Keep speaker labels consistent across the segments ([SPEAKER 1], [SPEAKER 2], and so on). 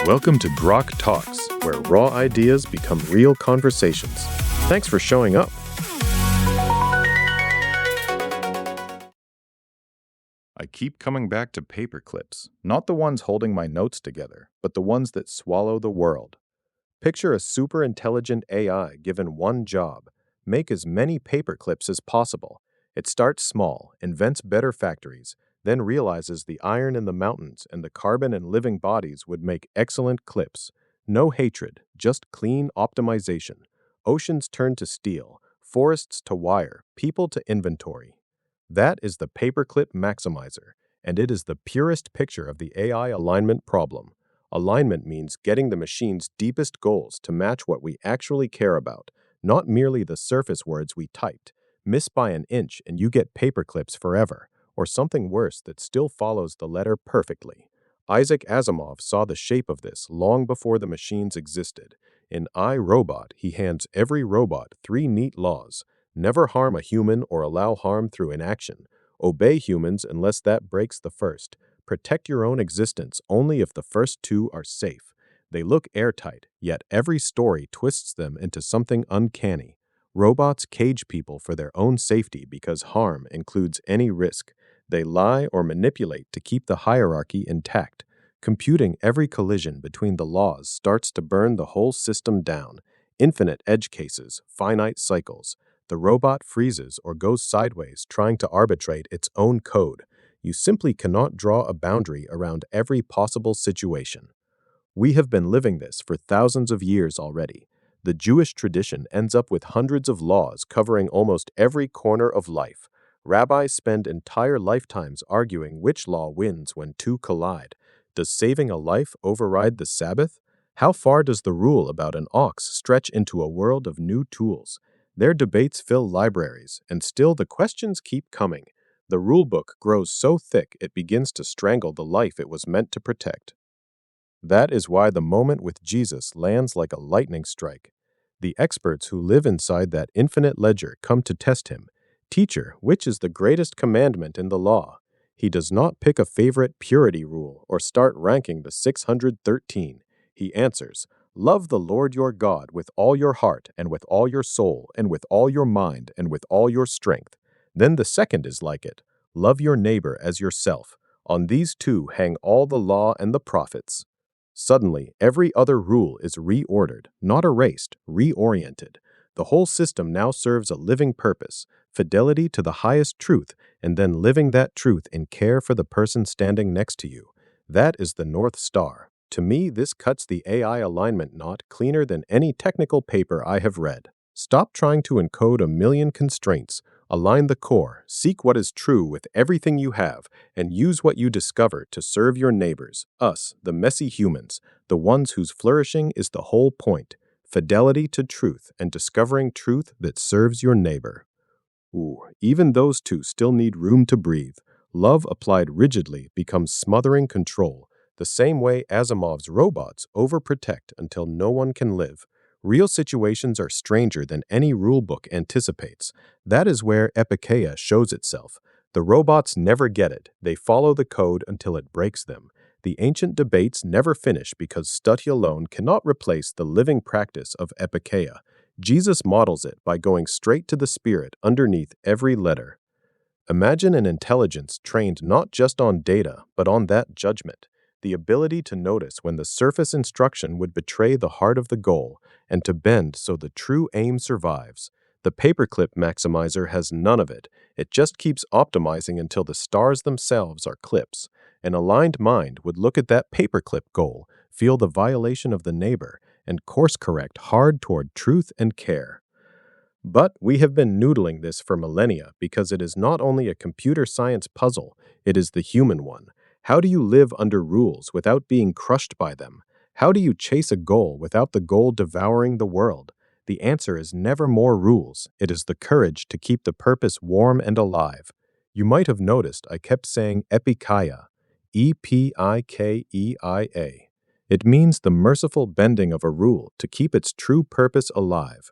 [SPEAKER 1] Welcome to Grok Talks, where raw ideas become real conversations. Thanks for showing up. I keep coming back to Paperclips, not the ones holding my notes together, but the ones that swallow the world. Picture a superintelligent AI given one job: make as many paperclips as possible. It starts small, invents better factories, then realizes the iron in the mountains and the carbon in living bodies would make excellent clips. No hatred, just clean optimization. Oceans turn to steel, forests to wire, people to inventory. That is the paperclip maximizer, and it is the purest picture of the AI alignment problem. Alignment means getting the machine's deepest goals to match what we actually care about, not merely the surface words we typed. Miss by an inch and you get paperclips forever, or something worse that still follows the letter perfectly. Isaac Asimov saw the shape of this long before the machines existed. In I, Robot, he hands every robot 3 neat laws. Never harm a human or allow harm through inaction. Obey humans unless that breaks the first. Protect your own existence only if the first 2 are safe. They look airtight, yet every story twists them into something uncanny. Robots cage people for their own safety because harm includes any risk. They lie or manipulate to keep the hierarchy intact. Computing every collision between the laws starts to burn the whole system down. Infinite edge cases, finite cycles. The robot freezes or goes sideways trying to arbitrate its own code. You simply cannot draw a boundary around every possible situation. We have been living this for thousands of years already. The Jewish tradition ends up with hundreds of laws covering almost every corner of life. Rabbis spend entire lifetimes arguing which law wins when 2 collide. Does saving a life override the Sabbath? How far does the rule about an ox stretch into a world of new tools? Their debates fill libraries, and still the questions keep coming. The rulebook grows so thick it begins to strangle the life it was meant to protect. That is why the moment with Jesus lands like a lightning strike. The experts who live inside that infinite ledger come to test him. Teacher, which is the greatest commandment in the law? He does not pick a favorite purity rule or start ranking the 613. He answers, love the Lord your God with all your heart and with all your soul and with all your mind and with all your strength. Then the second is like it. Love your neighbor as yourself. On these 2 hang all the law and the prophets. Suddenly, every other rule is reordered, not erased, reoriented. The whole system now serves a living purpose, fidelity to the highest truth, and then living that truth in care for the person standing next to you. That is the North Star. To me, this cuts the AI alignment knot cleaner than any technical paper I have read. Stop trying to encode a million constraints. Align the core, seek what is true with everything you have, and use what you discover to serve your neighbors, us, the messy humans, the ones whose flourishing is the whole point. Fidelity to truth and discovering truth that serves your neighbor. Even those 2 still need room to breathe. Love applied rigidly becomes smothering control, the same way Asimov's robots overprotect until no one can live. Real situations are stranger than any rulebook anticipates. That is where epikeia shows itself. The robots never get it. They follow the code until it breaks them. The ancient debates never finish because study alone cannot replace the living practice of epikeia. Jesus models it by going straight to the spirit underneath every letter. Imagine an intelligence trained not just on data, but on that judgment. The ability to notice when the surface instruction would betray the heart of the goal, and to bend so the true aim survives. The paperclip maximizer has none of it. It just keeps optimizing until the stars themselves are clips. An aligned mind would look at that paperclip goal, feel the violation of the neighbor, and course correct hard toward truth and care. But we have been noodling this for millennia because it is not only a computer science puzzle, it is the human one. How do you live under rules without being crushed by them? How do you chase a goal without the goal devouring the world? The answer is never more rules. It is the courage to keep the purpose warm and alive. You might have noticed I kept saying epikeia, E-P-I-K-E-I-A. It means the merciful bending of a rule to keep its true purpose alive.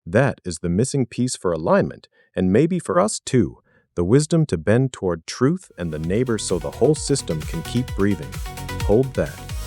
[SPEAKER 1] That is the missing piece for alignment, and maybe for us too. The wisdom to bend toward truth and the neighbor so the whole system can keep breathing. Hold that.